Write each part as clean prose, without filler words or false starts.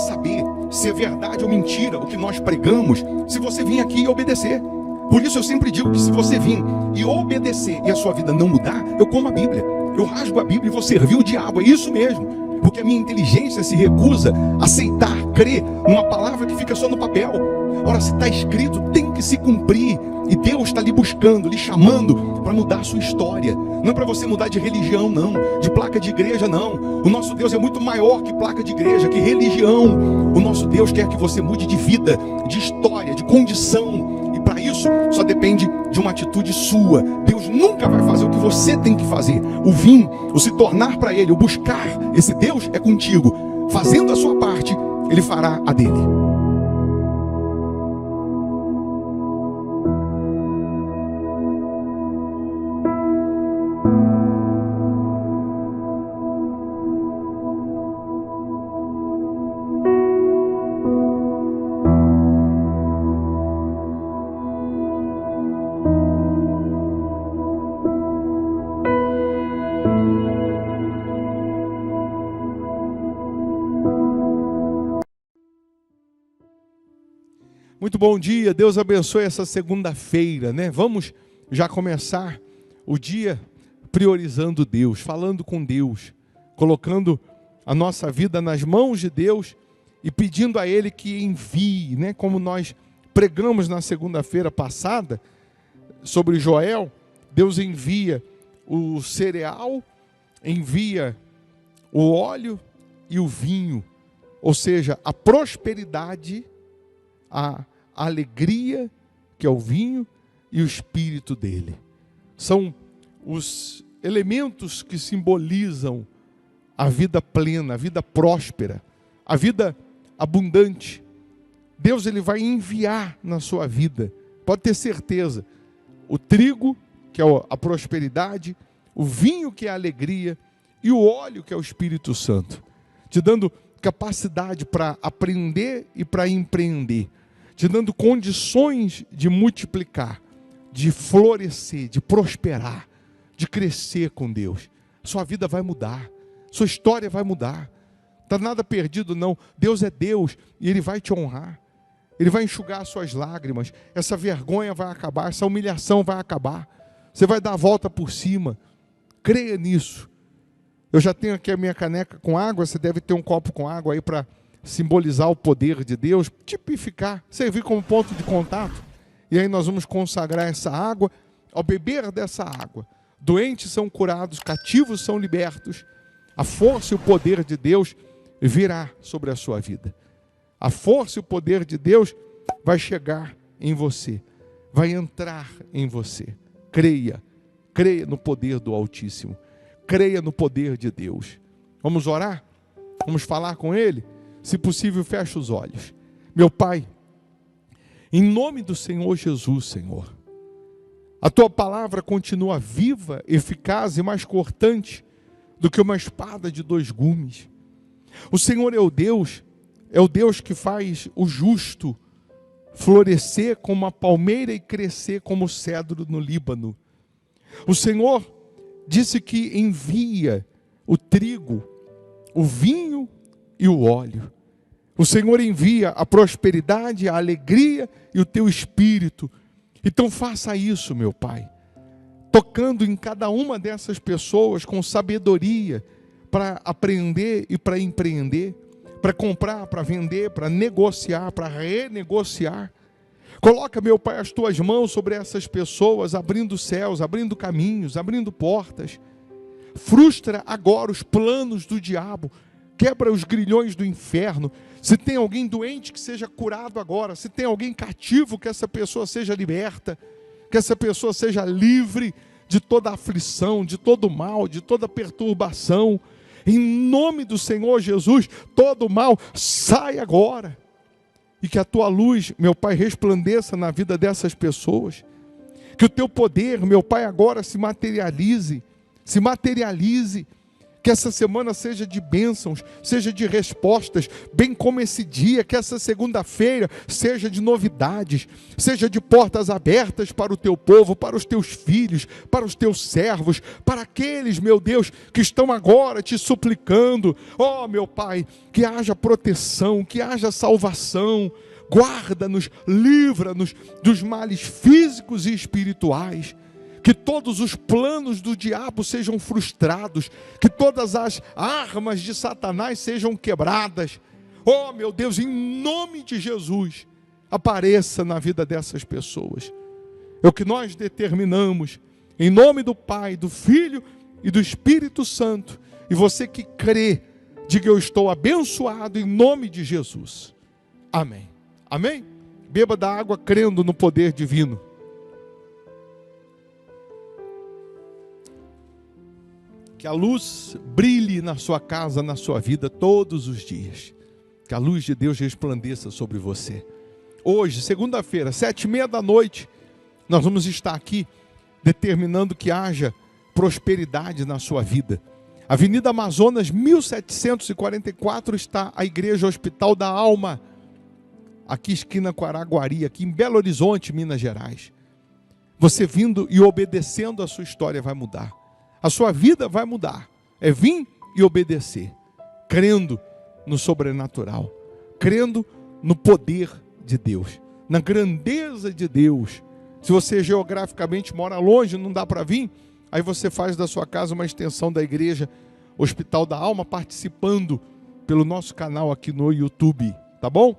saber se é verdade ou mentira o que nós pregamos se você vir aqui e obedecer. Por isso eu sempre digo que se você vir e obedecer e a sua vida não mudar, eu como a Bíblia, eu rasgo a Bíblia e vou servir o diabo, é isso mesmo. Porque a minha inteligência se recusa a aceitar, crer numa palavra que fica só no papel. Ora, se está escrito, tem que se cumprir. E Deus está lhe buscando, lhe chamando para mudar a sua história. Não é para você mudar de religião, não. De placa de igreja, não. O nosso Deus é muito maior que placa de igreja, que religião. O nosso Deus quer que você mude de vida, de história, de condição. E para isso, só depende de uma atitude sua. Deus nunca vai fazer o que você tem que fazer. O vir, o se tornar para Ele, o buscar esse Deus é contigo. Fazendo a sua parte, Ele fará a dele. Muito bom dia, Deus abençoe essa segunda-feira, né? Vamos já começar o dia priorizando Deus, falando com Deus, colocando a nossa vida nas mãos de Deus e pedindo a Ele que envie, né? Como nós pregamos na segunda-feira passada sobre Joel, Deus envia o cereal, envia o óleo e o vinho, ou seja, a prosperidade, a alegria, que é o vinho, e o espírito dele. São os elementos que simbolizam a vida plena, a vida próspera, a vida abundante. Deus ele vai enviar na sua vida, pode ter certeza, o trigo, que é a prosperidade, o vinho, que é a alegria, e o óleo, que é o Espírito Santo, te dando capacidade para aprender e para empreender, te dando condições de multiplicar, de florescer, de prosperar, de crescer com Deus. Sua vida vai mudar, sua história vai mudar. Está nada perdido não, Deus é Deus e Ele vai te honrar. Ele vai enxugar as suas lágrimas, essa vergonha vai acabar, essa humilhação vai acabar. Você vai dar a volta por cima, creia nisso. Eu já tenho aqui a minha caneca com água, você deve ter um copo com água aí para simbolizar o poder de Deus, tipificar, servir como ponto de contato. E aí nós vamos consagrar essa água. Ao beber dessa água, doentes são curados, cativos são libertos. A força e o poder de Deus virá sobre a sua vida. A força e o poder de Deus vai chegar em você, vai entrar em você. Creia, creia no poder do Altíssimo. Creia no poder de Deus. Vamos orar? Vamos falar com Ele? Se possível, feche os olhos. Meu Pai, em nome do Senhor Jesus, Senhor, a Tua palavra continua viva, eficaz e mais cortante do que uma espada de 2 gumes. O Senhor é o Deus que faz o justo florescer como a palmeira e crescer como o cedro no Líbano. O Senhor disse que envia o trigo, o vinho e o óleo. O Senhor envia a prosperidade, a alegria e o teu espírito. Então faça isso, meu Pai, tocando em cada uma dessas pessoas com sabedoria para aprender e para empreender, para comprar, para vender, para negociar, para renegociar. Coloca, meu Pai, as tuas mãos sobre essas pessoas, abrindo céus, abrindo caminhos, abrindo portas. Frustra agora os planos do diabo, quebra os grilhões do inferno. Se tem alguém doente, que seja curado agora. Se tem alguém cativo, que essa pessoa seja liberta, que essa pessoa seja livre de toda aflição, de todo mal, de toda perturbação. Em nome do Senhor Jesus, todo mal sai agora. E que a tua luz, meu Pai, resplandeça na vida dessas pessoas. Que o teu poder, meu Pai, agora se materialize. Que essa semana seja de bênçãos, seja de respostas, bem como esse dia, que essa segunda-feira seja de novidades, seja de portas abertas para o teu povo, para os teus filhos, para os teus servos, para aqueles, meu Deus, que estão agora te suplicando. Oh, meu Pai, que haja proteção, que haja salvação, guarda-nos, livra-nos dos males físicos e espirituais. Que todos os planos do diabo sejam frustrados, que todas as armas de Satanás sejam quebradas. Oh, meu Deus, em nome de Jesus, apareça na vida dessas pessoas. É o que nós determinamos, em nome do Pai, do Filho e do Espírito Santo. E você que crê, diga: eu estou abençoado em nome de Jesus. Amém. Amém? Beba da água crendo no poder divino. Que a luz brilhe na sua casa, na sua vida, todos os dias. Que a luz de Deus resplandeça sobre você. Hoje, segunda-feira, 7:30 da noite, nós vamos estar aqui determinando que haja prosperidade na sua vida. Avenida Amazonas, 1744, está a Igreja Hospital da Alma. Aqui, esquina com Araguari, aqui em Belo Horizonte, Minas Gerais. Você vindo e obedecendo, a sua história vai mudar. A sua vida vai mudar. É vir e obedecer, crendo no sobrenatural, crendo no poder de Deus, na grandeza de Deus. Se você geograficamente mora longe, não dá para vir, aí você faz da sua casa uma extensão da Igreja Hospital da Alma, participando pelo nosso canal aqui no YouTube, tá bom?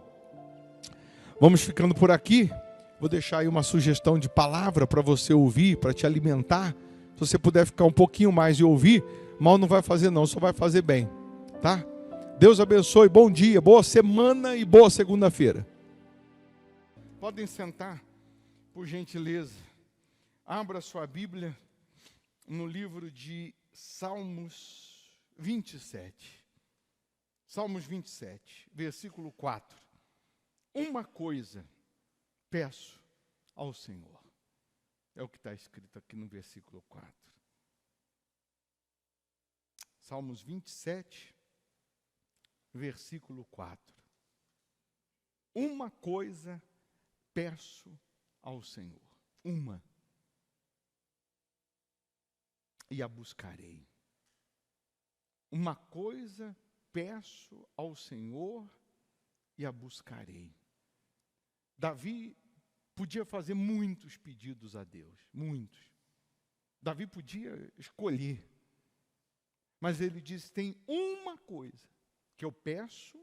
Vamos ficando por aqui. Vou deixar aí uma sugestão de palavra para você ouvir, para te alimentar. Se você puder ficar um pouquinho mais e ouvir, mal não vai fazer não, só vai fazer bem, tá? Deus abençoe, bom dia, boa semana e boa segunda-feira. Podem sentar, por gentileza. Abra sua Bíblia no livro de Salmos 27. Salmos 27, versículo 4. Uma coisa peço ao Senhor. É o que está escrito aqui no versículo 4. Salmos 27, versículo 4. Uma coisa peço ao Senhor. Uma. E a buscarei. Uma coisa peço ao Senhor e a buscarei. Davi podia fazer muitos pedidos a Deus, muitos. Davi podia escolher, mas ele disse: tem uma coisa que eu peço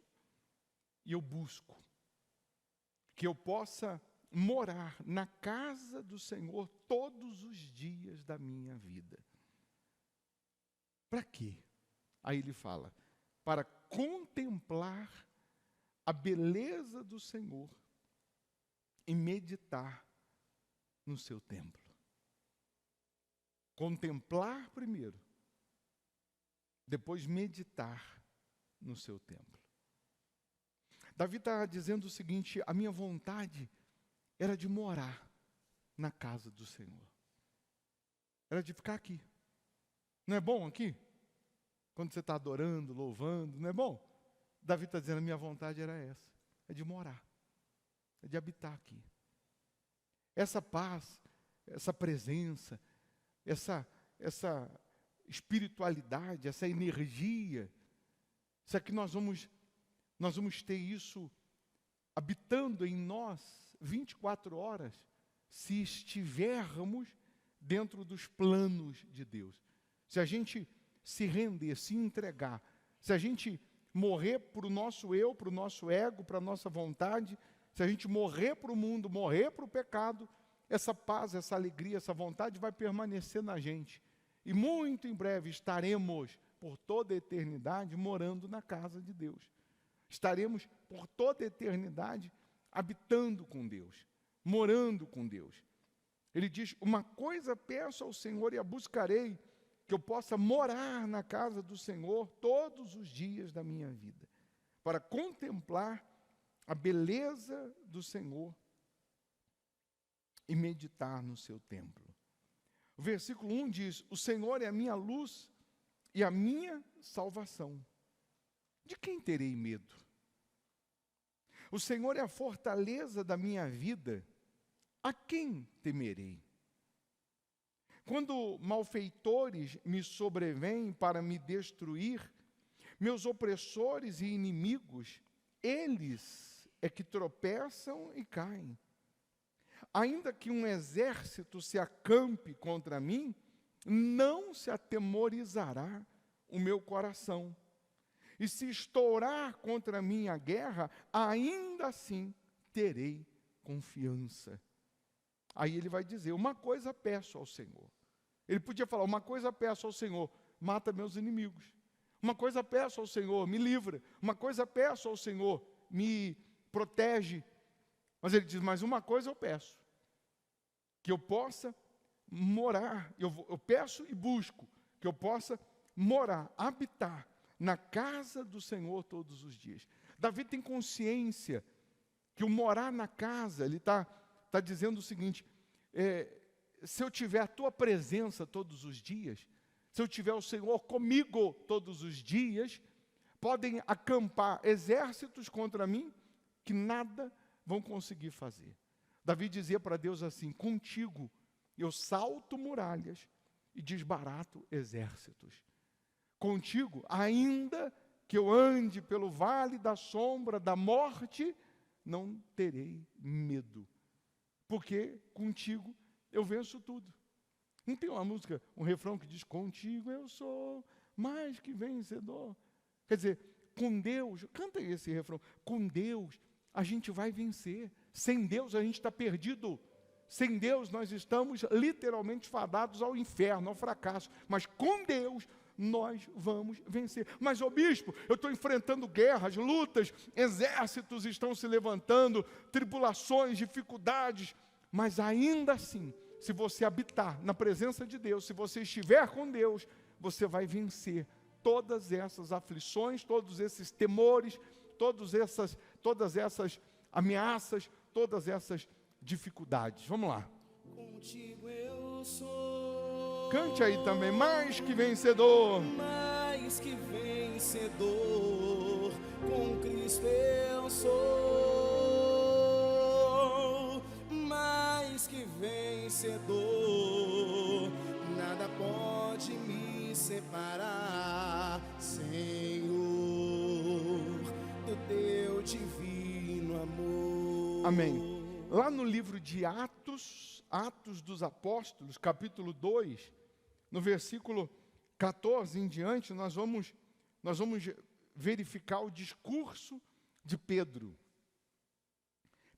e eu busco, que eu possa morar na casa do Senhor todos os dias da minha vida. Para quê? Aí ele fala: para contemplar a beleza do Senhor e meditar no seu templo. Contemplar primeiro, depois meditar no seu templo. Davi está dizendo o seguinte: a minha vontade era de morar na casa do Senhor. Era de ficar aqui. Não é bom aqui? Quando você está adorando, louvando, não é bom? Davi está dizendo: a minha vontade era essa, é de morar. É de habitar aqui. Essa paz, essa presença, essa espiritualidade, essa energia, será que nós vamos ter isso habitando em nós 24 horas, se estivermos dentro dos planos de Deus? Se a gente se render, se entregar, se a gente morrer para o nosso eu, para o nosso ego, para a nossa vontade, se a gente morrer para o mundo, morrer para o pecado, essa paz, essa alegria, essa vontade vai permanecer na gente. E muito em breve estaremos, por toda a eternidade, morando na casa de Deus. Estaremos, por toda a eternidade, habitando com Deus, morando com Deus. Ele diz: uma coisa peço ao Senhor e a buscarei, que eu possa morar na casa do Senhor todos os dias da minha vida, para contemplar a beleza do Senhor e meditar no seu templo. O versículo 1 diz: o Senhor é a minha luz e a minha salvação. De quem terei medo? O Senhor é a fortaleza da minha vida. A quem temerei? Quando malfeitores me sobrevêm para me destruir, meus opressores e inimigos, eles é que tropeçam e caem. Ainda que um exército se acampe contra mim, não se atemorizará o meu coração. E se estourar contra mim a guerra, ainda assim terei confiança. Aí ele vai dizer, uma coisa peço ao Senhor. Ele podia falar, uma coisa peço ao Senhor, mata meus inimigos. Uma coisa peço ao Senhor, me livra. Uma coisa peço ao Senhor, me protege. Mas ele diz, mas uma coisa eu peço, que eu possa morar, eu peço e busco, que eu possa morar, habitar na casa do Senhor todos os dias. Davi tem consciência que o morar na casa, ele está dizendo o seguinte, se eu tiver a tua presença todos os dias, se eu tiver o Senhor comigo todos os dias, podem acampar exércitos contra mim que nada vão conseguir fazer. Davi dizia para Deus assim, contigo eu salto muralhas e desbarato exércitos. Contigo, ainda que eu ande pelo vale da sombra da morte, não terei medo, porque contigo eu venço tudo. Não tem uma música, um refrão que diz, contigo eu sou mais que vencedor. Quer dizer, com Deus, canta esse refrão, com Deus a gente vai vencer. Sem Deus a gente está perdido. Sem Deus nós estamos literalmente fadados ao inferno, ao fracasso. Mas com Deus nós vamos vencer. Mas, ô bispo, eu estou enfrentando guerras, lutas, exércitos estão se levantando, tribulações, dificuldades. Mas ainda assim, se você habitar na presença de Deus, se você estiver com Deus, você vai vencer todas essas aflições, todos esses temores, todas essas ameaças, todas essas dificuldades. Vamos lá. Contigo eu sou. Cante aí também, mais que vencedor. Mais que vencedor, com Cristo eu sou. Mais que vencedor, nada pode me separar, Senhor, do teu divino amor. Amém. Lá no livro de Atos dos Apóstolos, capítulo 2, no versículo 14 em diante, nós vamos verificar o discurso de Pedro.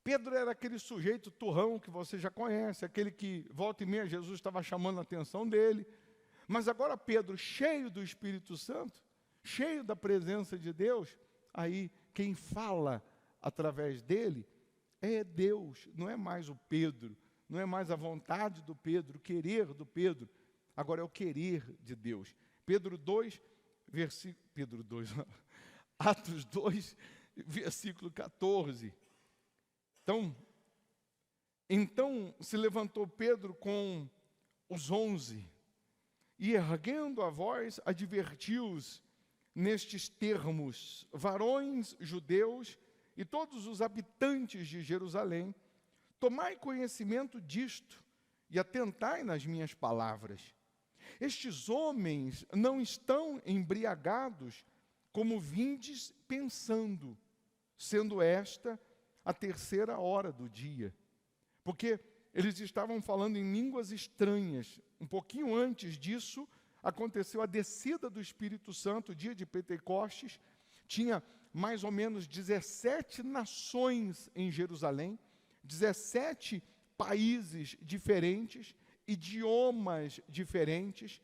Pedro era aquele sujeito turrão que você já conhece, aquele que volta e meia Jesus estava chamando a atenção dele. Mas agora Pedro, cheio do Espírito Santo, cheio da presença de Deus, aí quem fala através dele é Deus, não é mais o Pedro, não é mais a vontade do Pedro, o querer do Pedro, agora é o querer de Deus. Atos 2, versículo 14. Então se levantou Pedro com os 11, e erguendo a voz, advertiu-os nestes termos, varões judeus, e todos os habitantes de Jerusalém, tomai conhecimento disto e atentai nas minhas palavras. Estes homens não estão embriagados como vindes pensando, sendo esta a 3ª hora do dia. Porque eles estavam falando em línguas estranhas. Um pouquinho antes disso, aconteceu a descida do Espírito Santo, o dia de Pentecostes. Tinha mais ou menos 17 nações em Jerusalém, 17 países diferentes, idiomas diferentes.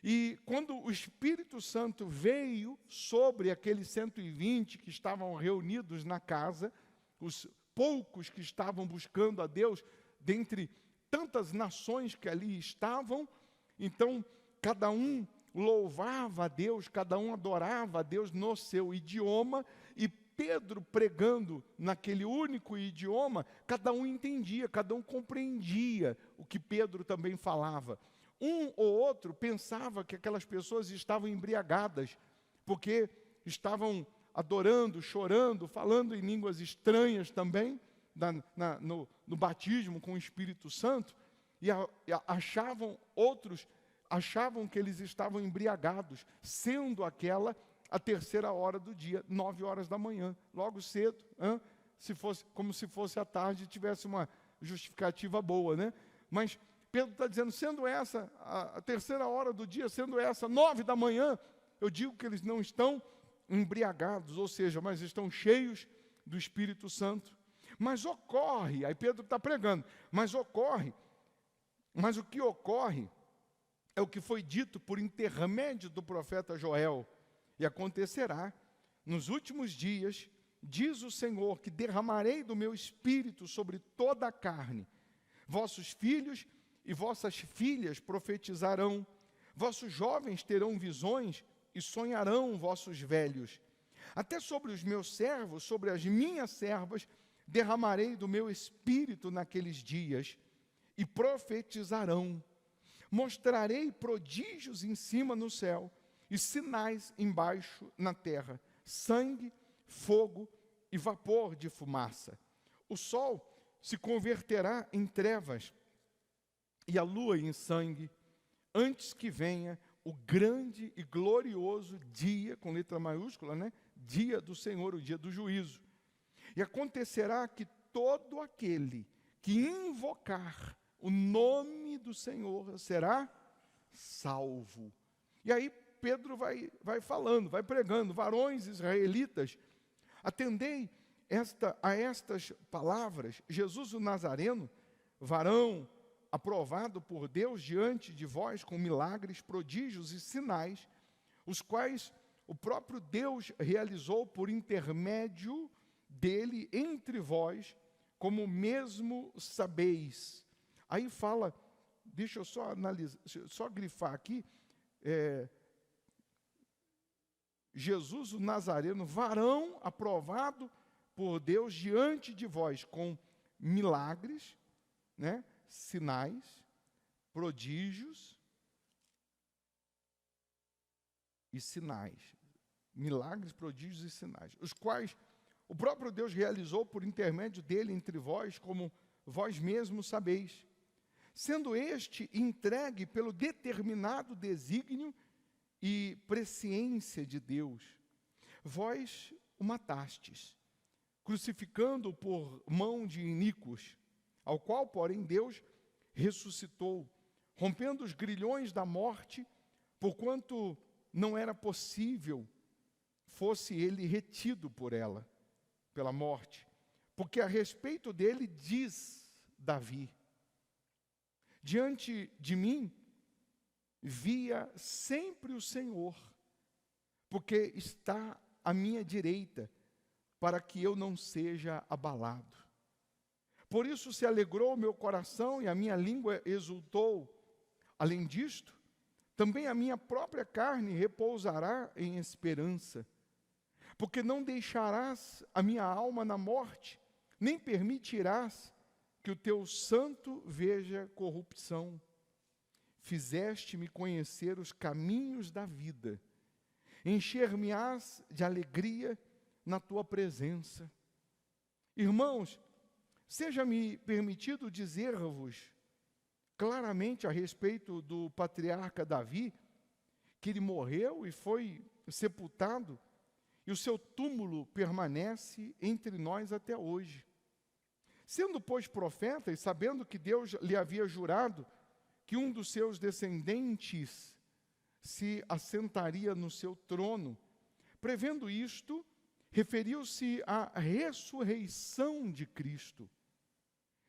E quando o Espírito Santo veio sobre aqueles 120 que estavam reunidos na casa, os poucos que estavam buscando a Deus, dentre tantas nações que ali estavam, então cada um louvava a Deus, cada um adorava a Deus no seu idioma, e Pedro pregando naquele único idioma, cada um entendia, cada um compreendia o que Pedro também falava. Um ou outro pensava que aquelas pessoas estavam embriagadas, porque estavam adorando, chorando, falando em línguas estranhas também, no batismo com o Espírito Santo, e outros achavam que eles estavam embriagados, sendo aquela a 3ª hora do dia, 9 horas da manhã, logo cedo, como se fosse à tarde e tivesse uma justificativa boa, né? Mas Pedro está dizendo, sendo essa a 3ª hora do dia, sendo essa 9 da manhã, eu digo que eles não estão embriagados, ou seja, mas estão cheios do Espírito Santo. Mas ocorre, aí Pedro está pregando, mas o que ocorre é o que foi dito por intermédio do profeta Joel, e acontecerá nos últimos dias, diz o Senhor, que derramarei do meu Espírito sobre toda a carne. Vossos filhos e vossas filhas profetizarão, vossos jovens terão visões e sonharão vossos velhos. Até sobre os meus servos, sobre as minhas servas, derramarei do meu Espírito naqueles dias, e profetizarão. Mostrarei prodígios em cima no céu, e sinais embaixo na terra, sangue, fogo e vapor de fumaça. O sol se converterá em trevas, e a lua em sangue, antes que venha o grande e glorioso dia, com letra maiúscula, né? Dia do Senhor, o dia do juízo. E acontecerá que todo aquele que invocar o nome do Senhor será salvo. E aí Pedro vai falando, vai pregando, varões israelitas, atendei a estas palavras. Jesus o Nazareno, varão aprovado por Deus diante de vós com milagres, prodígios e sinais, os quais o próprio Deus realizou por intermédio dele entre vós, como mesmo sabeis. Aí fala, deixa eu só analisar, só grifar aqui, Jesus o Nazareno, varão aprovado por Deus diante de vós, com milagres, né, sinais, prodígios e sinais. Milagres, prodígios e sinais, os quais o próprio Deus realizou por intermédio dele entre vós, como vós mesmos sabeis, sendo este entregue pelo determinado desígnio e presciência de Deus. Vós o matastes, crucificando-o por mão de iníquos, ao qual, porém, Deus ressuscitou, rompendo os grilhões da morte, porquanto não era possível fosse ele retido por ela, pela morte. Porque a respeito dele diz Davi, diante de mim via sempre o Senhor, porque está à minha direita, para que eu não seja abalado. Por isso se alegrou o meu coração e a minha língua exultou. Além disto, também a minha própria carne repousará em esperança, porque não deixarás a minha alma na morte, nem permitirás que o teu santo veja corrupção. Fizeste-me conhecer os caminhos da vida, encher-me-ás de alegria na tua presença. Irmãos, seja-me permitido dizer-vos claramente a respeito do patriarca Davi, que ele morreu e foi sepultado, e o seu túmulo permanece entre nós até hoje. Sendo, pois, profeta, e sabendo que Deus lhe havia jurado que um dos seus descendentes se assentaria no seu trono, prevendo isto, referiu-se à ressurreição de Cristo,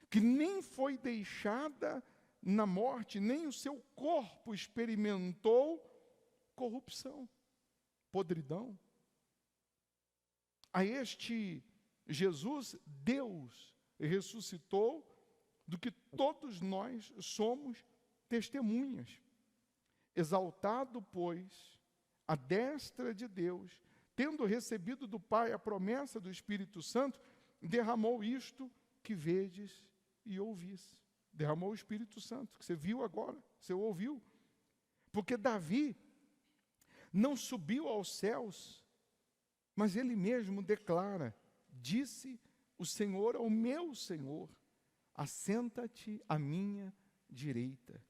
que nem foi deixada na morte, nem o seu corpo experimentou corrupção, podridão. A este Jesus, Deus ressuscitou, do que todos nós somos testemunhas. Exaltado, pois, à destra de Deus, tendo recebido do Pai a promessa do Espírito Santo, derramou isto que vedes e ouvis. derramou o Espírito Santo, que você viu agora, você ouviu. Porque Davi não subiu aos céus, mas ele mesmo declara: disse o Senhor ao meu Senhor, assenta-te à minha direita,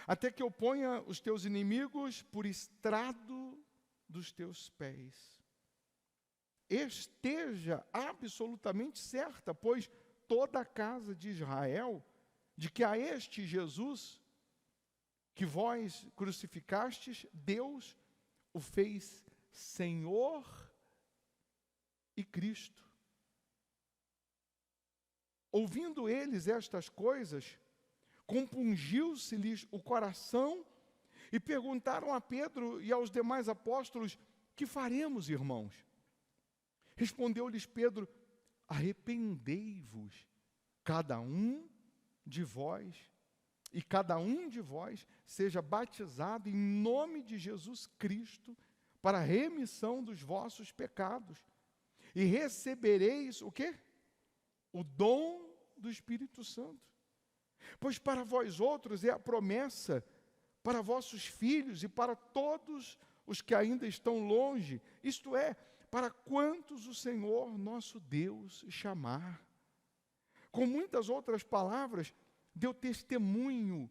até que eu ponha os teus inimigos por estrado dos teus pés. Esteja absolutamente certa, pois toda a casa de Israel, de que a este Jesus, que vós crucificastes, Deus o fez Senhor e Cristo. Ouvindo eles estas coisas, compungiu-se-lhes o coração e perguntaram a Pedro e aos demais apóstolos: que faremos, irmãos? Respondeu-lhes Pedro: arrependei-vos, cada um de vós, e cada um de vós seja batizado em nome de Jesus Cristo para a remissão dos vossos pecados, e recebereis o quê? O dom do Espírito Santo. Pois para vós outros é a promessa, para vossos filhos e para todos os que ainda estão longe, isto é, para quantos o Senhor nosso Deus chamar. Com muitas outras palavras, deu testemunho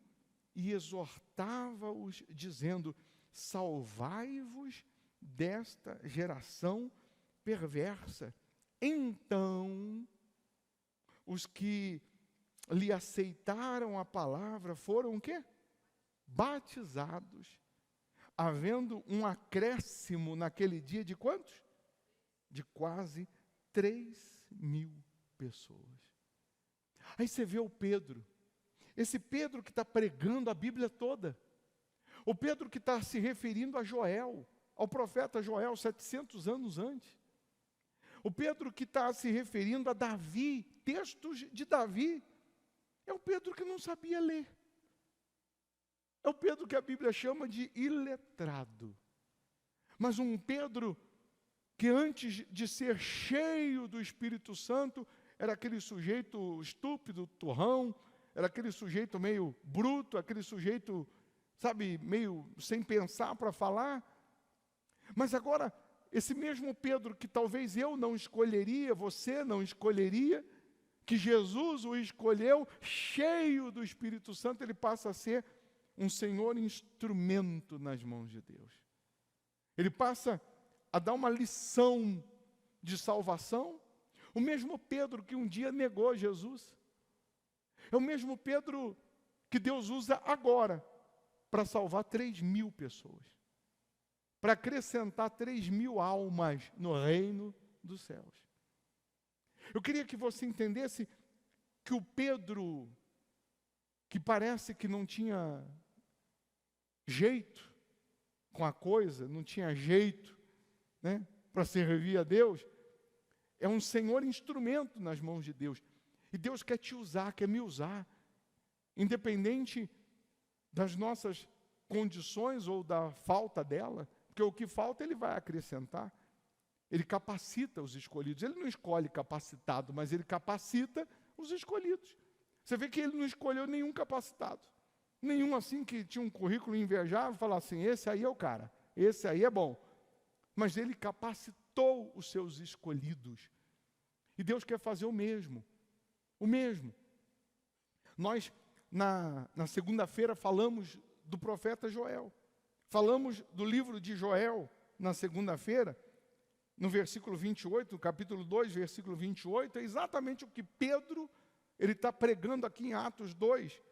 e exortava-os, dizendo: salvai-vos desta geração perversa. Então, os que lhe aceitaram a palavra foram o quê? Batizados, havendo um acréscimo naquele dia de quantos? De quase 3.000 pessoas. Aí você vê o Pedro, esse Pedro que está pregando a Bíblia toda, o Pedro que está se referindo a Joel, ao profeta Joel, 700 anos antes, o Pedro que está se referindo a Davi, textos de Davi, é o Pedro que não sabia ler, é o Pedro que a Bíblia chama de iletrado, mas um Pedro que antes de ser cheio do Espírito Santo, era aquele sujeito estúpido, turrão, era aquele sujeito meio bruto, aquele sujeito, sabe, meio sem pensar para falar. Mas agora, esse mesmo Pedro que talvez eu não escolheria, você não escolheria, que Jesus o escolheu, cheio do Espírito Santo, ele passa a ser um Senhor instrumento nas mãos de Deus. Ele passa a dar uma lição de salvação. O mesmo Pedro que um dia negou Jesus, é o mesmo Pedro que Deus usa agora para salvar 3.000 pessoas, para acrescentar 3.000 almas no reino dos céus. Eu queria que você entendesse que o Pedro, que parece que não tinha jeito com a coisa, não tinha jeito, né, para servir a Deus, é um Senhor instrumento nas mãos de Deus. E Deus quer te usar, quer me usar, independente das nossas condições ou da falta dela, porque o que falta Ele vai acrescentar. Ele capacita os escolhidos. Ele não escolhe capacitado, mas Ele capacita os escolhidos. Você vê que Ele não escolheu nenhum capacitado, nenhum assim que tinha um currículo invejável, falar assim, esse aí é o cara, esse aí é bom. Mas Ele capacitou os seus escolhidos. E Deus quer fazer o mesmo. O mesmo. Nós, na segunda-feira, falamos do profeta Joel. Falamos do livro de Joel na segunda-feira, no versículo 28, no capítulo 2, versículo 28, é exatamente o que Pedro, ele está pregando aqui em Atos 2.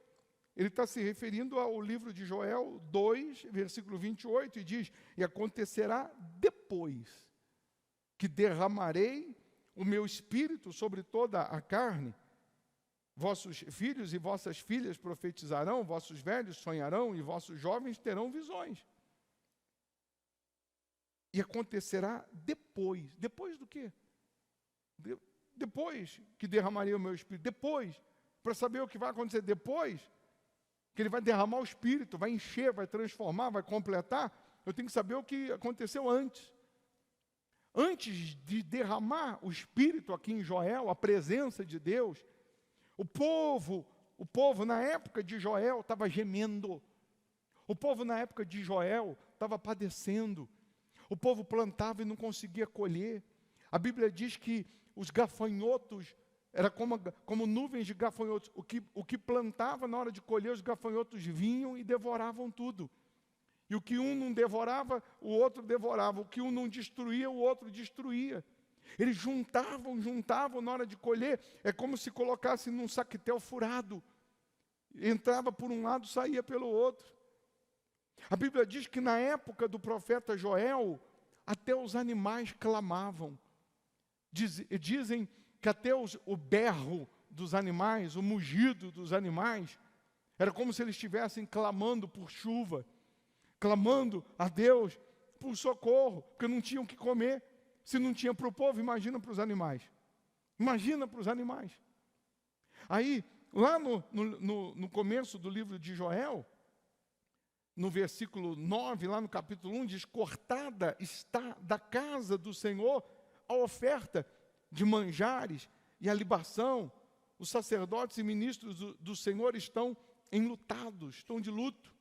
Ele está se referindo ao livro de Joel 2, versículo 28, e diz: e acontecerá depois que derramarei o meu espírito sobre toda a carne, vossos filhos e vossas filhas profetizarão, vossos velhos sonharão e vossos jovens terão visões. E acontecerá depois. Depois do quê? Depois que derramarei o meu espírito. Depois, para saber o que vai acontecer depois, que Ele vai derramar o espírito, vai encher, vai transformar, vai completar, eu tenho que saber o que aconteceu antes. Antes de derramar o espírito aqui em Joel, a presença de Deus, o povo o povo na época de Joel estava gemendo. O povo na época de Joel estava padecendo. O povo plantava e não conseguia colher. A Bíblia diz que os gafanhotos, era como nuvens de gafanhotos. O que plantava na hora de colher, os gafanhotos vinham e devoravam tudo. E o que um não devorava, o outro devorava. O que um não destruía, o outro destruía. Eles juntavam na hora de colher. É como se colocasse num saquetel furado. Entrava por um lado, saía pelo outro. A Bíblia diz que na época do profeta Joel, até os animais clamavam. Dizem que até o berro dos animais, o mugido dos animais, era como se eles estivessem clamando por chuva, clamando a Deus por socorro, porque não tinham o que comer. Se não tinha para o povo, imagina para os animais. Imagina para os animais. Aí, lá no começo do livro de Joel, no versículo 9, lá no capítulo 1, diz: cortada está da casa do Senhor a oferta de manjares e a libação. Os sacerdotes e ministros do Senhor estão enlutados, estão de luto.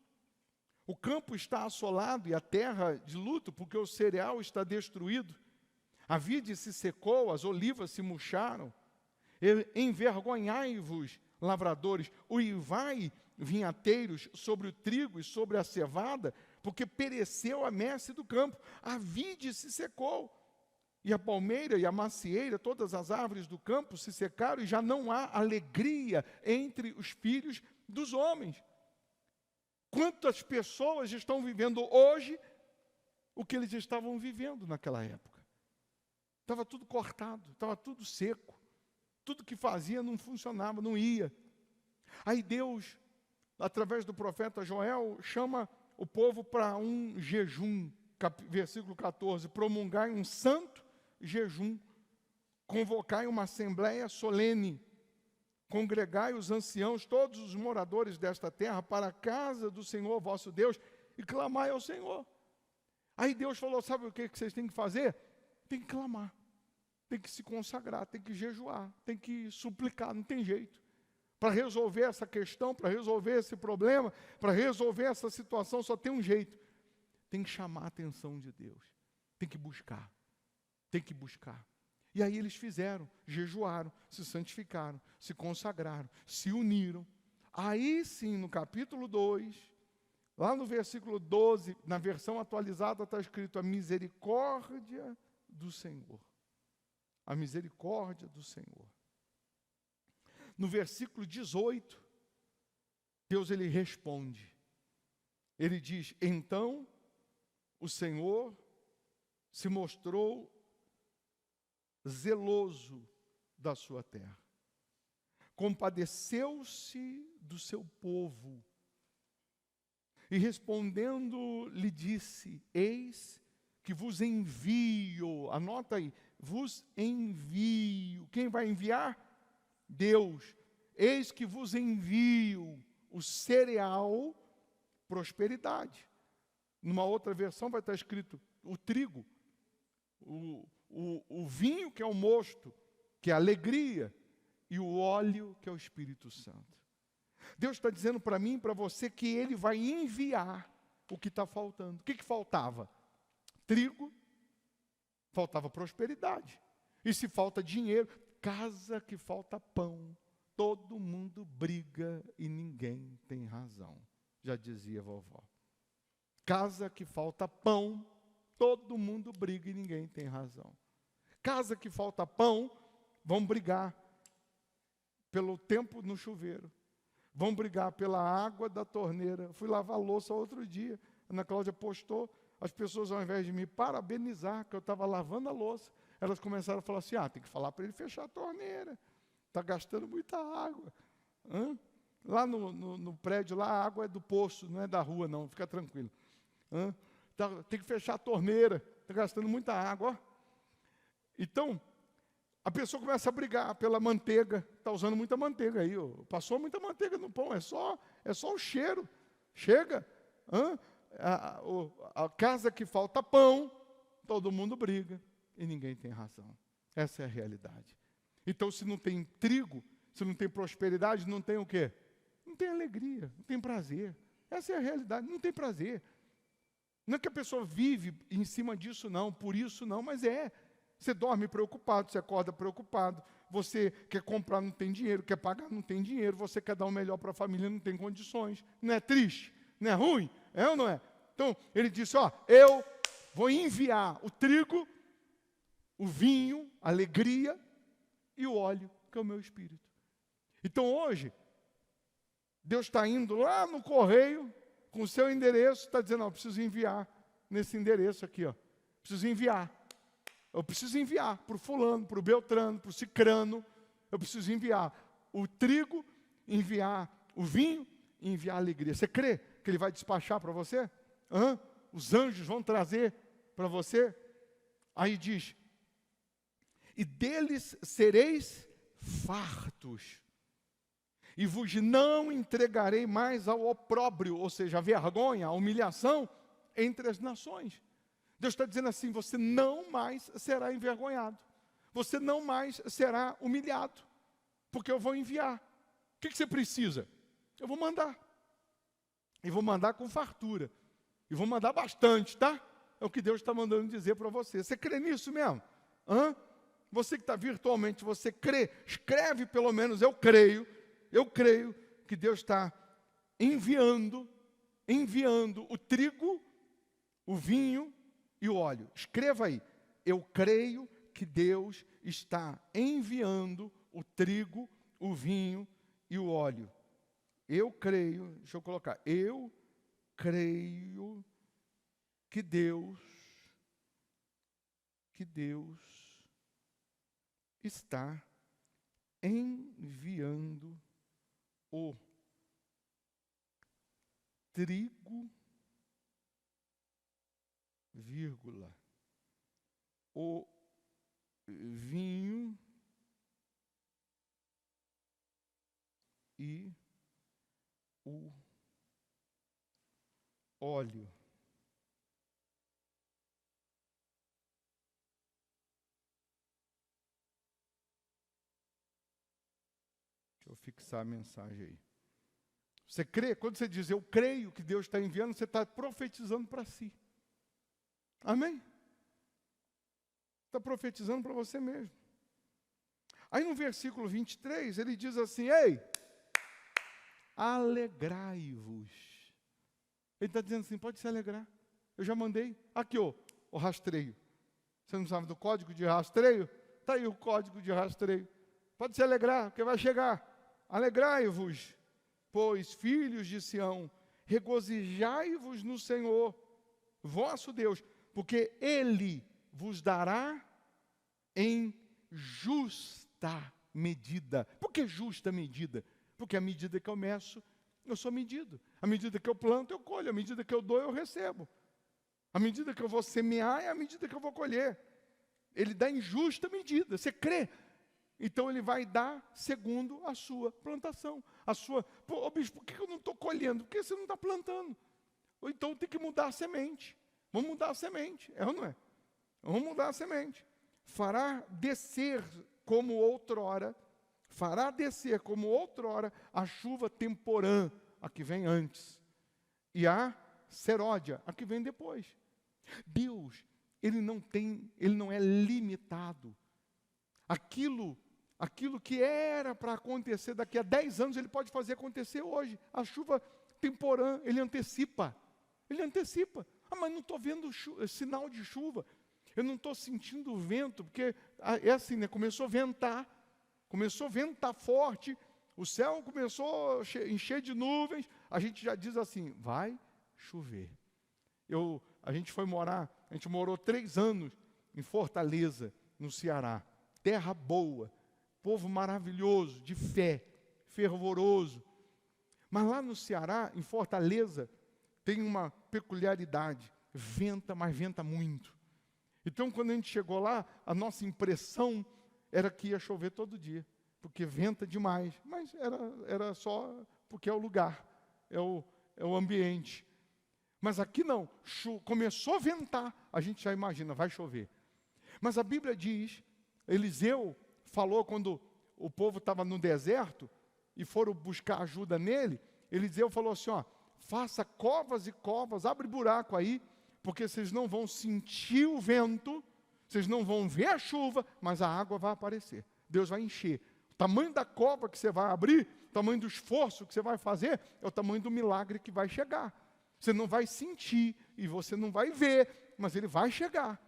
O campo está assolado e a terra de luto, porque o cereal está destruído. A vide se secou, as olivas se murcharam. Envergonhai-vos, lavradores, uivai, vinhateiros, sobre o trigo e sobre a cevada, porque pereceu a messe do campo. A vide se secou, e a palmeira e a macieira, todas as árvores do campo se secaram, e já não há alegria entre os filhos dos homens. Quantas pessoas estão vivendo hoje o que eles estavam vivendo naquela época? Estava tudo cortado, estava tudo seco. Tudo que fazia não funcionava, não ia. Aí Deus, através do profeta Joel, chama o povo para um jejum. Versículo 14: promulgai um santo jejum, convocai uma assembleia solene, congregai os anciãos, todos os moradores desta terra, para a casa do Senhor vosso Deus, e clamai ao Senhor. Aí Deus falou: sabe o que vocês têm que fazer? Tem que clamar, tem que se consagrar, tem que jejuar, tem que suplicar, não tem jeito. Para resolver essa questão, para resolver esse problema, para resolver essa situação, só tem um jeito: tem que chamar a atenção de Deus, tem que buscar, tem que buscar. E aí eles fizeram, jejuaram, se santificaram, se consagraram, se uniram. Aí sim, no capítulo 2, lá no versículo 12, na versão atualizada está escrito: a misericórdia do Senhor. A misericórdia do Senhor. No versículo 18, Deus ele responde. Ele diz: então o Senhor se mostrou zeloso da sua terra, compadeceu-se do seu povo, e respondendo lhe disse: eis que vos envio. Anota aí: vos envio. Quem vai enviar? Deus. Eis que vos envio o cereal, prosperidade. Numa outra versão vai estar escrito o trigo, o vinho, que é o mosto, que é a alegria, e o óleo, que é o Espírito Santo. Deus está dizendo para mim e para você que Ele vai enviar o que está faltando. O que faltava? Trigo, faltava prosperidade. E se falta dinheiro, casa que falta pão, todo mundo briga e ninguém tem razão, já dizia a vovó. Casa que falta pão, todo mundo briga e ninguém tem razão. Casa que falta pão, vão brigar pelo tempo no chuveiro, vão brigar pela água da torneira. Fui lavar louça outro dia, a Ana Cláudia postou, as pessoas, ao invés de me parabenizar que eu estava lavando a louça, elas começaram a falar assim: tem que falar para ele fechar a torneira, está gastando muita água. Lá no prédio, lá a água é do poço, não é da rua não, fica tranquilo. Tem que fechar a torneira, está gastando muita água. Ó. Então, a pessoa começa a brigar pela manteiga, está usando muita manteiga aí, ó. Passou muita manteiga no pão, é só o cheiro. Chega, a casa que falta pão, todo mundo briga e ninguém tem razão. Essa é a realidade. Então, se não tem trigo, se não tem prosperidade, não tem o quê? não tem alegria, não tem prazer. Essa é a realidade, não tem prazer. Não é que a pessoa vive em cima disso não, por isso não, mas é. Você dorme preocupado, você acorda preocupado, você quer comprar, não tem dinheiro, quer pagar, não tem dinheiro, você quer dar o melhor para a família, não tem condições. Não é triste? Não é ruim? É ou não é? Então, ele disse, eu vou enviar o trigo, o vinho, a alegria e o óleo, que é o meu espírito. Então, hoje, Deus está indo lá no correio, com o seu endereço, está dizendo, eu preciso enviar nesse endereço aqui, preciso enviar. Eu preciso enviar para o fulano, para o Beltrano, para o Cicrano. Eu preciso enviar o trigo, enviar o vinho e enviar a alegria. Você crê que ele vai despachar para você? Os anjos vão trazer para você? Aí diz, e deles sereis fartos, e vos não entregarei mais ao opróbrio, ou seja, a vergonha, a humilhação entre as nações. Deus está dizendo assim, você não mais será envergonhado. Você não mais será humilhado. Porque eu vou enviar. O que você precisa? Eu vou mandar. E vou mandar com fartura. E vou mandar bastante, tá? É o que Deus está mandando dizer para você. Você crê nisso mesmo? Você que está virtualmente, você crê? Escreve pelo menos, eu creio que Deus está enviando o trigo, o vinho e o óleo. Escreva aí, eu creio que Deus está enviando o trigo, o vinho e o óleo. Eu creio, deixa eu colocar, eu creio que Deus está enviando o trigo, vírgula, o vinho e o óleo. Deixa eu fixar a mensagem aí. Você crê? Quando você diz eu creio que Deus está enviando, você está profetizando para si. Amém? Está profetizando para você mesmo. Aí no versículo 23, ele diz assim, ei, alegrai-vos. Ele está dizendo assim, pode se alegrar. Eu já mandei. Aqui, o rastreio. Você não sabe do código de rastreio? Está aí o código de rastreio. Pode se alegrar, porque vai chegar. Alegrai-vos, pois, filhos de Sião, regozijai-vos no Senhor, vosso Deus, porque Ele vos dará em justa medida. Por que justa medida? Porque a medida que eu meço, eu sou medido. A medida que eu planto, eu colho. A medida que eu dou, eu recebo. A medida que eu vou semear é a medida que eu vou colher. Ele dá em justa medida. Você crê? Então ele vai dar segundo a sua plantação. Pô, bispo, por que eu não estou colhendo? Porque você não está plantando. Ou então tem que mudar a semente. Vamos mudar a semente, é ou não é? Vamos mudar a semente. Fará descer como outrora a chuva temporã, a que vem antes, e a seródia, a que vem depois. Deus, ele não é limitado. Aquilo que era para acontecer daqui a 10 anos, ele pode fazer acontecer hoje. A chuva temporã, ele antecipa. Mas não estou vendo sinal de chuva. Eu não estou sentindo o vento, porque é assim, né? Começou a ventar forte, o céu começou a encher de nuvens, a gente já diz assim, vai chover. A gente morou 3 anos em Fortaleza, no Ceará. Terra boa, povo maravilhoso, de fé, fervoroso. Mas lá no Ceará, em Fortaleza, tem uma peculiaridade, venta, mas venta muito. Então, quando a gente chegou lá, a nossa impressão era que ia chover todo dia, porque venta demais, mas era só porque é o lugar, é o ambiente. Mas aqui não, começou a ventar, a gente já imagina, vai chover. Mas a Bíblia diz, Eliseu falou quando o povo estava no deserto, e foram buscar ajuda nele, Eliseu falou assim, ó, faça covas e covas, abre buraco aí, porque vocês não vão sentir o vento, vocês não vão ver a chuva, mas a água vai aparecer. Deus vai encher. O tamanho da cova que você vai abrir, o tamanho do esforço que você vai fazer, é o tamanho do milagre que vai chegar. Você não vai sentir e você não vai ver, mas ele vai chegar.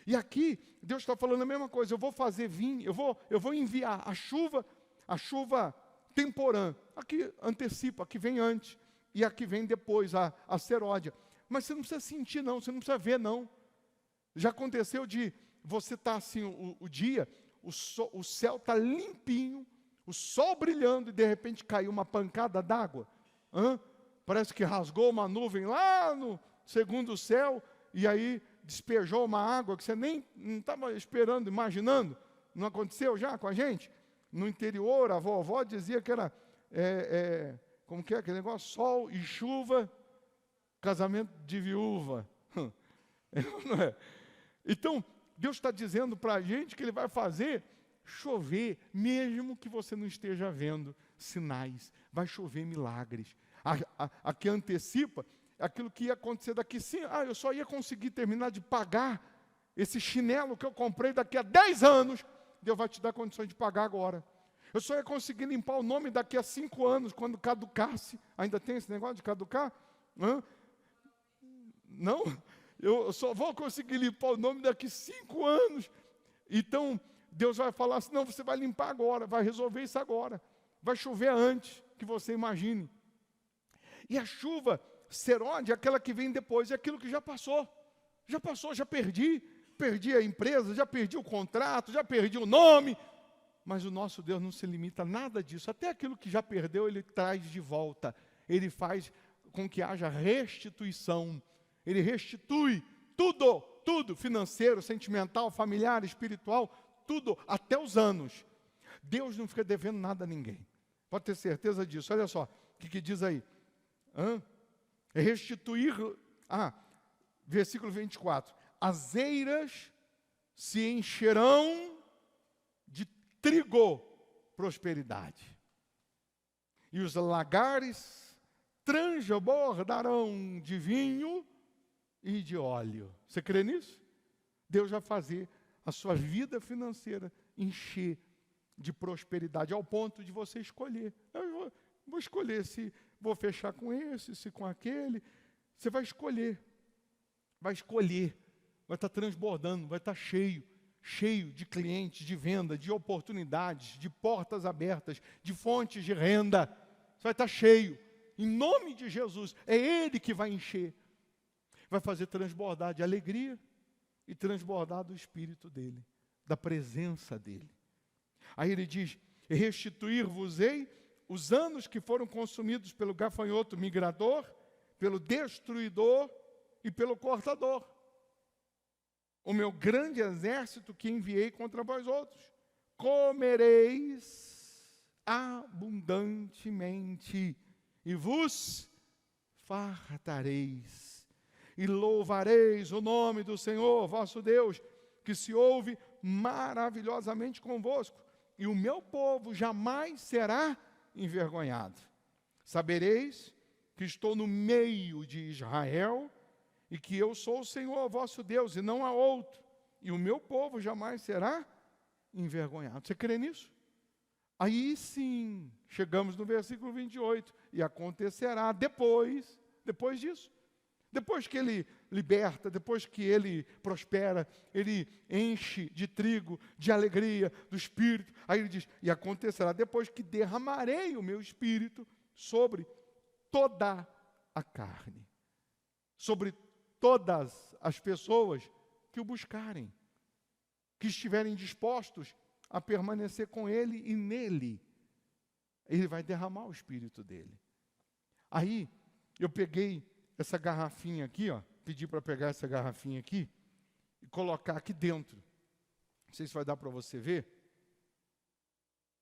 E aqui, Deus está falando a mesma coisa. Eu vou fazer vir, eu vou enviar a chuva temporã. Aqui antecipa, aqui vem antes. E aqui vem depois a seródia. Mas você não precisa sentir não, você não precisa ver não. Já aconteceu de você estar assim o dia, o céu está limpinho, o sol brilhando e de repente caiu uma pancada d'água. Parece que rasgou uma nuvem lá no segundo céu e aí despejou uma água que você nem não estava esperando, imaginando. Não aconteceu já com a gente? No interior, a vovó dizia que era, como que é aquele negócio? Sol e chuva, casamento de viúva. Não é? Então, Deus está dizendo para a gente que Ele vai fazer chover, mesmo que você não esteja vendo sinais. Vai chover milagres. A que antecipa aquilo que ia acontecer daqui sim. Eu só ia conseguir terminar de pagar esse chinelo que eu comprei daqui a 10 anos. Deus vai te dar condições de pagar agora. Eu só ia conseguir limpar o nome daqui a 5 anos, quando caducasse. Ainda tem esse negócio de caducar? Não? Eu só vou conseguir limpar o nome daqui a 5 anos. Então, Deus vai falar assim, não, você vai limpar agora, vai resolver isso agora. Vai chover antes que você imagine. E a chuva seródia, aquela que vem depois, é aquilo que já passou. Já passou, já perdi. Perdi a empresa, já perdi o contrato, já perdi o nome. Mas o nosso Deus não se limita a nada disso. Até aquilo que já perdeu, Ele traz de volta. Ele faz com que haja restituição. Ele restitui tudo, tudo, financeiro, sentimental, familiar, espiritual, tudo, até os anos. Deus não fica devendo nada a ninguém. Pode ter certeza disso. Olha só, o que diz aí? Restituir, versículo 24. As eiras se encherão de trigo, prosperidade. E os lagares transbordarão de vinho e de óleo. Você crê nisso? Deus vai fazer a sua vida financeira encher de prosperidade, ao ponto de você escolher. Eu vou escolher se vou fechar com esse, se com aquele. Você vai escolher. Vai escolher. Vai estar transbordando, vai estar cheio de clientes, de venda, de oportunidades, de portas abertas, de fontes de renda. Você vai estar cheio. Em nome de Jesus, é Ele que vai encher. Vai fazer transbordar de alegria e transbordar do Espírito dEle, da presença dEle. Aí ele diz, restituir-vos-ei os anos que foram consumidos pelo gafanhoto migrador, pelo destruidor e pelo cortador. O meu grande exército que enviei contra vós outros. Comereis abundantemente e vos fartareis. E louvareis o nome do Senhor, vosso Deus, que se ouve maravilhosamente convosco. E o meu povo jamais será envergonhado. Sabereis que estou no meio de Israel, e que eu sou o Senhor, vosso Deus, e não há outro. E o meu povo jamais será envergonhado. Você crê nisso? Aí sim, chegamos no versículo 28. E acontecerá depois disso. Depois que ele liberta, depois que ele prospera, ele enche de trigo, de alegria, do Espírito. Aí ele diz, e acontecerá depois que derramarei o meu Espírito sobre toda a carne. Sobre todas as pessoas que o buscarem, que estiverem dispostos a permanecer com Ele e nele. Ele vai derramar o Espírito dele. Aí, eu peguei essa garrafinha aqui, pedi para pegar essa garrafinha aqui e colocar aqui dentro. Não sei se vai dar para você ver.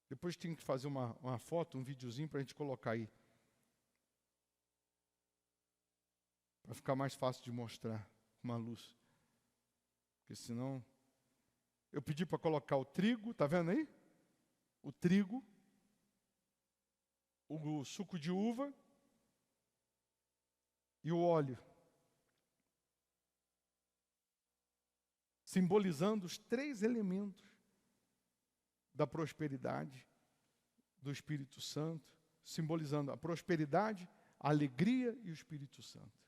Depois tem que fazer uma foto, um videozinho para a gente colocar aí. Para ficar mais fácil de mostrar uma luz. Porque senão... Eu pedi para colocar o trigo, está vendo aí? O trigo. o suco de uva e o óleo, simbolizando os 3 elementos da prosperidade do Espírito Santo, simbolizando a prosperidade, a alegria e o Espírito Santo.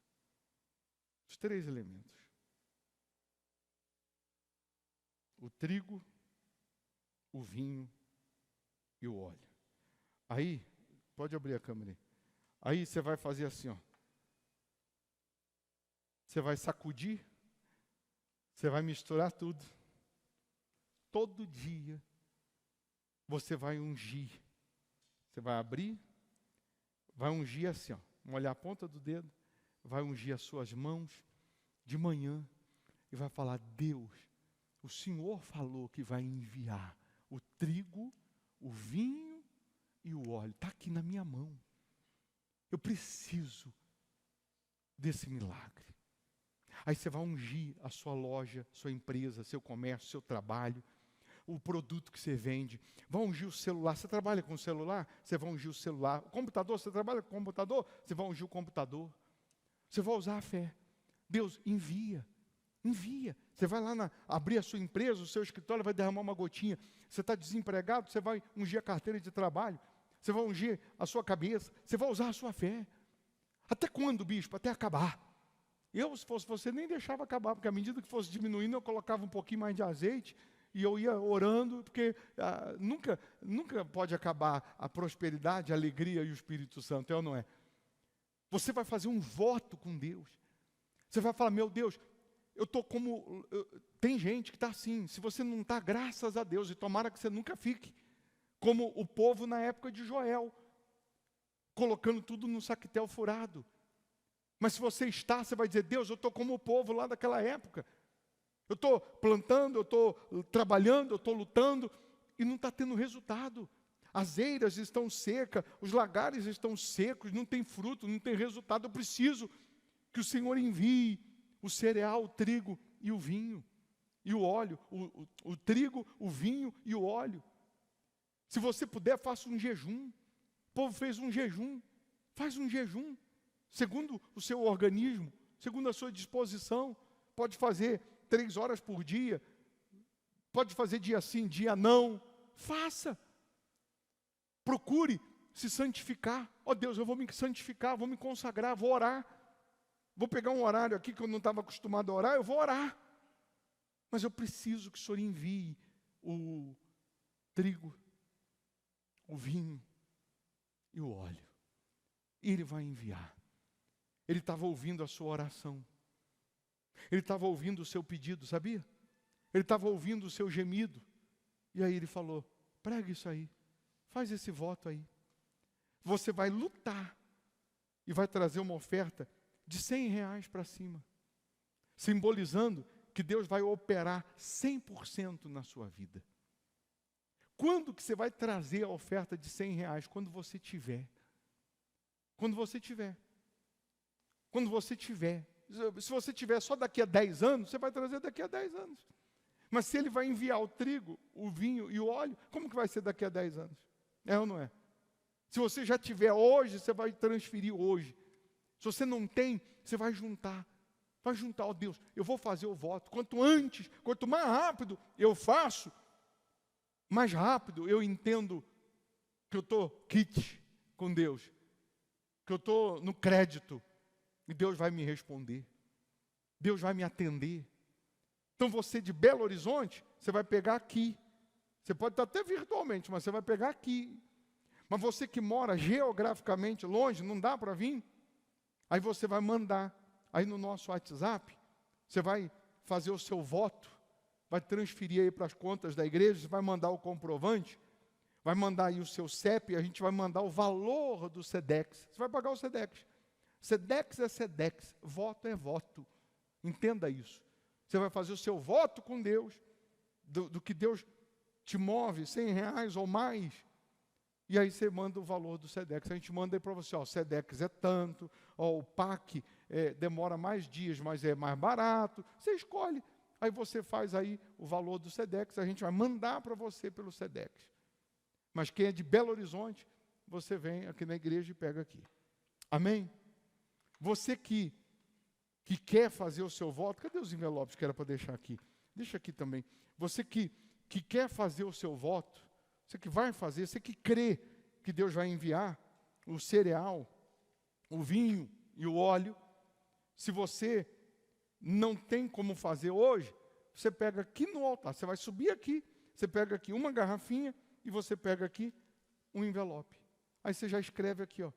Os 3 elementos. O trigo, o vinho e o óleo. Aí, pode abrir a câmera aí. Aí você vai fazer assim, ó. Você vai sacudir, você vai misturar tudo. Todo dia você vai ungir. Você vai abrir, vai ungir assim, ó. Molhar a ponta do dedo, vai ungir as suas mãos de manhã e vai falar: Deus, o Senhor falou que vai enviar o trigo, o vinho e o óleo. Está aqui na minha mão. Eu preciso desse milagre. Aí você vai ungir a sua loja, sua empresa, seu comércio, seu trabalho, o produto que você vende. Vai ungir o celular. Você trabalha com o celular? Você vai ungir o celular. O computador, você trabalha com o computador? Você vai ungir o computador. Você vai usar a fé. Deus, envia. Envia. Você vai lá abrir a sua empresa, o seu escritório, vai derramar uma gotinha. Você está desempregado, você vai ungir a carteira de trabalho. Você vai ungir a sua cabeça. Você vai usar a sua fé. Até quando, bispo? Até acabar. Eu, se fosse você, nem deixava acabar, porque à medida que fosse diminuindo, eu colocava um pouquinho mais de azeite e eu ia orando, porque nunca pode acabar a prosperidade, a alegria e o Espírito Santo, é ou não é? Você vai fazer um voto com Deus. Você vai falar: meu Deus, eu estou como... Tem gente que está assim. Se você não está, graças a Deus, e tomara que você nunca fique como o povo na época de Joel, colocando tudo no saquetel furado. Mas se você está, você vai dizer: Deus, eu estou como o povo lá daquela época. Eu estou plantando, eu estou trabalhando, eu estou lutando, e não está tendo resultado. As eiras estão secas, os lagares estão secos, não tem fruto, não tem resultado. Eu preciso que o Senhor envie o cereal, o trigo e o vinho, e o óleo, o trigo, o vinho e o óleo. Se você puder, faça um jejum. O povo fez um jejum. Faz um jejum, segundo o seu organismo, segundo a sua disposição. Pode fazer 3 horas por dia, pode fazer dia sim, dia não. Faça. Procure se santificar. Ó Deus, eu vou me santificar, vou me consagrar, vou orar. Vou pegar um horário aqui que eu não estava acostumado a orar, eu vou orar. Mas eu preciso que o Senhor envie o trigo, o vinho e o óleo. E Ele vai enviar. Ele estava ouvindo a sua oração. Ele estava ouvindo o seu pedido, sabia? Ele estava ouvindo o seu gemido. E aí Ele falou: prega isso aí. Faz esse voto aí. Você vai lutar e vai trazer uma oferta de R$100 para cima, simbolizando que Deus vai operar 100% na sua vida. Quando que você vai trazer a oferta de R$100? Quando você tiver. Quando você tiver. Quando você tiver. Se você tiver só daqui a 10 anos, você vai trazer daqui a 10 anos. Mas se Ele vai enviar o trigo, o vinho e o óleo, como que vai ser daqui a 10 anos? É ou não é? Se você já tiver hoje, você vai transferir hoje. Se você não tem, você vai juntar. Vai juntar, ó Deus, eu vou fazer o voto. Quanto antes, quanto mais rápido eu faço, mais rápido eu entendo que eu estou kit com Deus. Que eu estou no crédito. E Deus vai me responder. Deus vai me atender. Então você de Belo Horizonte, você vai pegar aqui. Você pode estar até virtualmente, mas você vai pegar aqui. Mas você que mora geograficamente longe, não dá para vir? Aí você vai mandar. Aí no nosso WhatsApp, você vai fazer o seu voto, vai transferir aí para as contas da igreja, você vai mandar o comprovante, vai mandar aí o seu CEP, a gente vai mandar o valor do SEDEX. Você vai pagar o SEDEX. SEDEX é SEDEX, voto é voto. Entenda isso. Você vai fazer o seu voto com Deus, do que Deus te move, R$100 ou mais. E aí você manda o valor do SEDEX. A gente manda aí para você, ó, o SEDEX é tanto, ó, o PAC demora mais dias, mas é mais barato. Você escolhe. Aí você faz aí o valor do SEDEX, a gente vai mandar para você pelo SEDEX. Mas quem é de Belo Horizonte, você vem aqui na igreja e pega aqui. Amém? Você que quer fazer o seu voto, cadê os envelopes que era para deixar aqui? Deixa aqui também. Você que quer fazer o seu voto, você que vai fazer, você que crê que Deus vai enviar o cereal, o vinho e o óleo, se você não tem como fazer hoje, você pega aqui no altar, você vai subir aqui, você pega aqui uma garrafinha e você pega aqui um envelope. Aí você já escreve aqui, ó.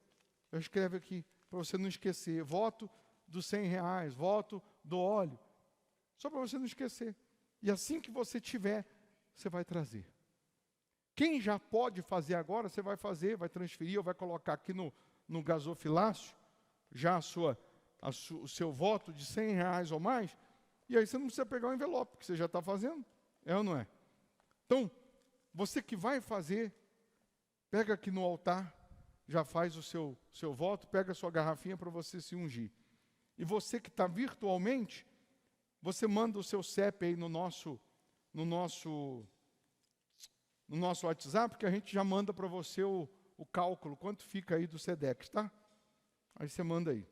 Já escreve aqui, para você não esquecer. Voto dos R$100, voto do óleo. Só para você não esquecer. E assim que você tiver, você vai trazer. Quem já pode fazer agora, você vai fazer, vai transferir, ou vai colocar aqui no gasofilácio, já o seu voto de R$100 ou mais, e aí você não precisa pegar o envelope, que você já está fazendo. É ou não é? Então, você que vai fazer, pega aqui no altar, já faz o seu voto, pega a sua garrafinha para você se ungir. E você que está virtualmente, você manda o seu CEP aí no nosso WhatsApp, que a gente já manda para você o cálculo, quanto fica aí do SEDEX, tá? Aí você manda aí.